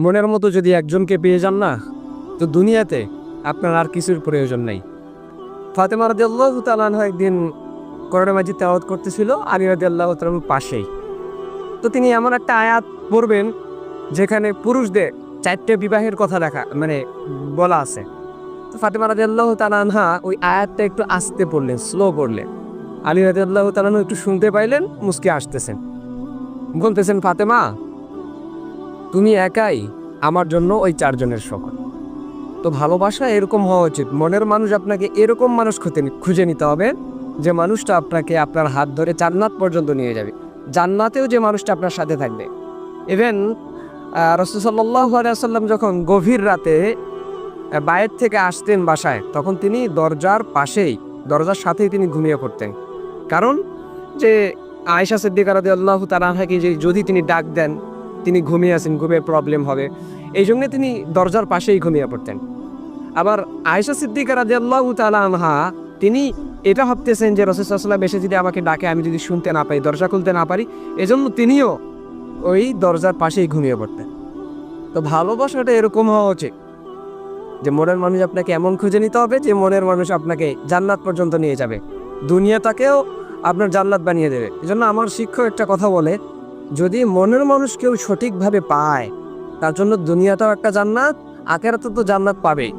মনের মতো যদি একজনকে পেয়ে যান না, তো দুনিয়াতে আপনার আর কিছুর প্রয়োজন নেই। ফাতেমা রাদিয়াল্লাহু তাআলা আনহা একদিন কোরআন মাজিদ তেলাওয়াত করতেছিল আলী রাদিয়াল্লাহু তাআলার পাশেই। তো তিনি এমন একটা আয়াত পড়বেন যেখানে পুরুষদের 4টে বিবাহের কথা বলা আছে। তো ফাতেমা রাদিয়াল্লাহু তাআলা আনহা ওই আয়াতটা একটু আস্তে পড়লেন, স্লো পড়লেন। আলী রাদিয়াল্লাহু তাআলা আনহু একটু শুনতে পাইলেন, মুস্কি আসতেছেন, বলতেছেন, ফাতেমা তুমি একাই আমার জন্য ওই 4 জনের সমান। তো ভালোবাসা এরকম হওয়া উচিত। মনের মানুষ আপনাকে এরকম মানুষ খুঁজে নিতে হবে যে মানুষটা আপনাকে আপনার হাত ধরে জান্নাত পর্যন্ত নিয়ে যাবে, জান্নাতেও যে মানুষটা আপনার সাথে থাকবে। ইভেন রাসূল সাল্লাল্লাহু আলাইহি ওয়াসাল্লাম যখন গভীর রাতে বাইরে থেকে আসতেন বাসায়, তখন তিনি দরজার সাথেই তিনি ঘুমিয়ে পড়তেন। কারণ যে আয়েশা সিদ্দিকা রাদিয়াল্লাহু তাআলা আনহাকে যে যদি তিনি ডাক দেন, তিনি ঘুমিয়ে আছেন, ঘুমের প্রবলেম হবে, এই জন্যে তিনি দরজার পাশেই ঘুমিয়ে পড়তেন। আবার আয়েশা সিদ্দিকা রাদিয়াল্লাহু তাআলা আনহা তিনি এটা ভাবতেছেন যে রাসূল সাল্লাল্লাহু আলাইহি ওয়াসাল্লাম এসে যদি আমাকে ডাকে, আমি যদি শুনতে না পাই, দরজা খুলতে না পারি, এজন্য তিনিও ওই দরজার পাশেই ঘুমিয়ে পড়তেন। তো ভালোবাসাটা এরকম হওয়া উচিত যে মনের মানুষ আপনাকে এমন খুঁজে নিতে হবে যে মনের মানুষ আপনাকে জান্নাত পর্যন্ত নিয়ে যাবে, দুনিয়াটাকেও আপনার জান্নাত বানিয়ে দেবে। এজন্য আমার শিক্ষক একটা কথা বলে, যদি মনের মানুষ কেউ সঠিকভাবে পায়, তার জন্য দুনিয়াটাও একটা জান্নাত, আখিরাতেও তো জান্নাত পাবেই।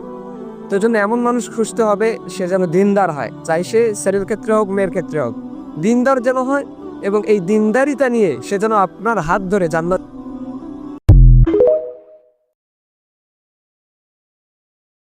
তো জন্য এমন মানুষ খুঁজতে হবে সে যেন দিনদার হয়, চাই সে ছেলের ক্ষেত্রে হোক মেয়ের ক্ষেত্রে হোক, দিনদার যেন হয়, এবং এই দিনদারিতা নিয়ে সে যেন আপনার হাত ধরে জান্নাত